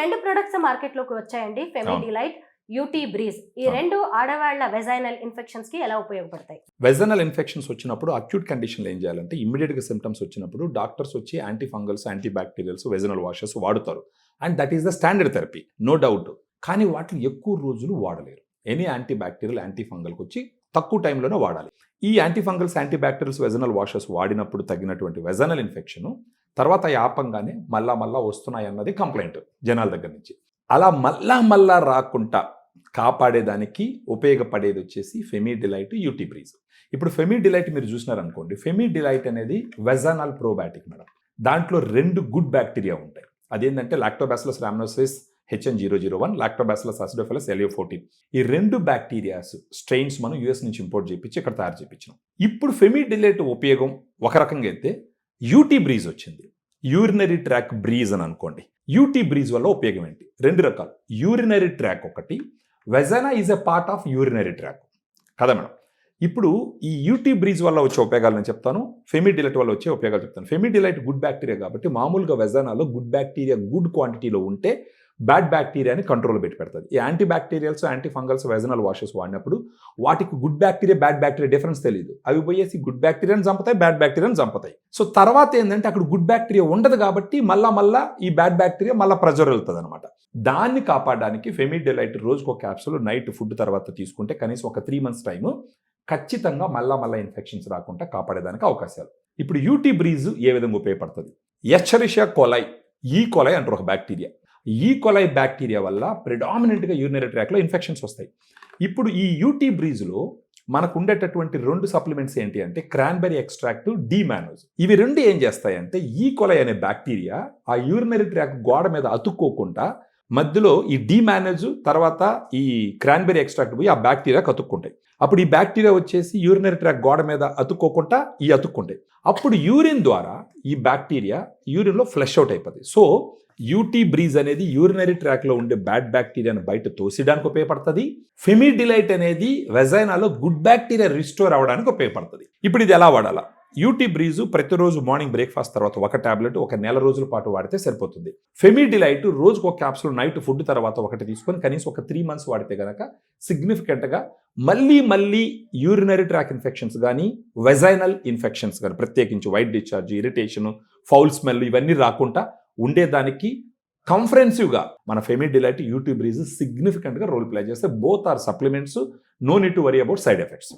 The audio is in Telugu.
రెండు ప్రొడక్ట్స్ మార్కెట్లోకి వచ్చాయండి, ఫెమి డిలైట్, యూటీ బ్రీజ్. ఈ రెండు ఆడవాళ్ల వెజైనల్ ఇన్ఫెక్షన్స్ కి ఎలా ఉపయోగపడతాయి? వెజైనల్ ఇన్ఫెక్షన్స్ వచ్చినప్పుడు అక్యూట్ కండిషన్లో ఏం చేయాలంటే ఇమ్మీడియట్ గా సిమ్టమ్స్ వచ్చినప్పుడు డాక్టర్స్ వచ్చి anti fungals, anti bacterials, vaginal washes వాడుతారు. And that is the standard therapy, no doubt. కానీ వాటిని ఎక్కువ రోజులు వాడలేరు. ఎనీ యాంటీ బ్యాక్టీరియల్, యాంటీ ఫంగల్కి వచ్చి తక్కువ టైంలోనే వాడాలి. ఈ anti fungals, anti bacterials, vaginal washes వాడినప్పుడు తగ్గినటువంటి వెజైనల్ ఇన్ఫెక్షన్ తర్వాత యాపంగానే మళ్ళా వస్తున్నాయి అన్నది కంప్లైంట్ జనాల దగ్గర నుంచి. అలా మళ్ళా రాకుండా కాపాడేదానికి ఉపయోగపడేది వచ్చేసి ఫెమి డిలైట్, యూటీ బ్రీజ్. ఇప్పుడు ఫెమి డిలైట్ మీరు చూసినారనుకోండి, ఫెమి డిలైట్ అనేది వెజైనల్ ప్రోబయాటిక్ మేడం. దాంట్లో 2 గుడ్ బ్యాక్టీరియా ఉంటాయి. అదేంటంటే Lactobacillus రామనోసిస్ HN001, Lactobacillus acidophilus LA14. ఈ 2 బ్యాక్టీరియాస్ స్ట్రెయిన్స్ మనం US నుంచి ఇంపోర్ట్ చేయించి ఇక్కడ తయారు చేయించాం. ఇప్పుడు ఫెమి డిలైట్ ఉపయోగం ఒక రకంగా అయితే యూటీ బ్రీజ్ వచ్చింది. యూరినరీ ట్రాక్ బ్రీజ్ అని అనుకోండి. యూటీ బ్రీజ్ వల్ల ఉపయోగం ఏంటి? 2 రకాలు. యూరినరీ ట్రాక్ ఒకటి, vagina is a part of urinary tract కదా మేడం. ఇప్పుడు ఈ యూటీ బ్రీజ్ వల్ల వచ్చే ఉపయోగాలు నేను చెప్తాను, ఫెమి డిలైట్ వల్ల వచ్చే ఉపయోగాలు చెప్తాను. ఫెమి డిలైట్ గుడ్ బ్యాక్టీరియా కాబట్టి మామూలుగా వెజైనాలో గుడ్ బ్యాక్టీరియా గుడ్ క్వాంటిటీలో ఉంటే బ్యాడ్ బ్యాక్టీరియాని కంట్రోల్ పెడుతుంది. ఈ anti bacterials, anti fungals, vaginal washes వాడినప్పుడు వాటికి good bacteria, bad bacteria difference తెలియదు. అవి పోయేసి గుడ్ బ్యాక్టీరియాని చంపుతాయి, బ్యాడ్ బ్యాక్టీరియాని చంపుతాయి. సో తర్వాత ఏంటంటే అక్కడ గుడ్ బ్యాక్టీరియా ఉండదు కాబట్టి మళ్ళా ఈ బ్యాడ్ బ్యాక్టీరియా మళ్ళీ ప్రెజర్ వెళ్తుంది అనమాట. దాన్ని కాపాడడానికి ఫెమి డిలైట్ రోజుకు ఒక క్యాప్సూల్ నైట్ ఫుడ్ తర్వాత తీసుకుంటే కనీసం ఒక 3 months టైము ఖచ్చితంగా మళ్ళా ఇన్ఫెక్షన్స్ రాకుండా కాపాడేదానికి అవకాశాలు. ఇప్పుడు యూటీ బ్రీజ్ ఏ విధంగా ఉపయోగపడుతుంది? ఎస్చెరిషియా కోలై, ఈ కోలై అంటారు ఒక బ్యాక్టీరియా. ఈ కోలై బ్యాక్టీరియా వల్ల ప్రిడామినెంట్గా యూరినరీ ట్రాక్లో ఇన్ఫెక్షన్స్ వస్తాయి. ఇప్పుడు ఈ యూటీ బ్రీజ్లో మనకు ఉండేటటువంటి 2 సప్లిమెంట్స్ ఏంటి అంటే క్రాన్బెర్రీ ఎక్స్ట్రాక్ట్, డిమానోజ్. ఇవి 2 ఏం చేస్తాయంటే ఈ కోలై అనే బ్యాక్టీరియా ఆ యూరినరీ ట్రాక్ గోడ మీద అతుక్కోకుండా మధ్యలో ఈ డిమానోజ్ తర్వాత ఈ క్రాన్బెర్రీ ఎక్స్ట్రాక్ట్ పోయి ఆ బ్యాక్టీరియా అతుక్కుంటాయి. అప్పుడు ఈ బ్యాక్టీరియా వచ్చేసి యూరినరీ ట్రాక్ గోడ మీద అతుక్కోకుండా అతుక్కుంటాయి. అప్పుడు యూరిన్ ద్వారా ఈ బ్యాక్టీరియా యూరిన్లో ఫ్లష్ అవుట్ అయిపోతుంది. సో యూటీ బ్రీజ్ అనేది యూరినరీ ట్రాక్లో ఉండే బ్యాడ్ బ్యాక్టీరియాను బయట తోసేయడానికి ఉపయోగపడుతుంది. ఫెమి డిలైట్ అనేది వెజైనాలో గుడ్ బ్యాక్టీరియా రిస్టోర్ అవ్వడానికి ఉపయోగపడుతుంది. ఇప్పుడు ఇది ఎలా వాడాలా? యూటీ బ్రీజు ప్రతిరోజు మార్నింగ్ బ్రేక్ఫాస్ట్ తర్వాత ఒక టాబ్లెట్ 1 నెల రోజుల పాటు వాడితే సరిపోతుంది. ఫెమి డిలైట్ రోజుకు ఒక క్యాప్సూల్ నైట్ ఫుడ్ తర్వాత ఒకటి తీసుకొని కనీసం ఒక 3 months వాడితే కనుక సిగ్నిఫికెంట్గా మళ్ళీ యూరినరీ ట్రాక్ ఇన్ఫెక్షన్స్ కానీ వెజైనల్ ఇన్ఫెక్షన్స్ కానీ ప్రత్యేకించి white discharge, irritation, foul smell ఇవన్నీ రాకుండా ఉండేదానికి కంఫరెన్సివ్గా మన ఫెమి డిలైట్, యూటీ బ్రీజ్ సిగ్నిఫికెంట్గా రోల్ ప్లే చేస్తే both are supplements, no need to worry about side effects.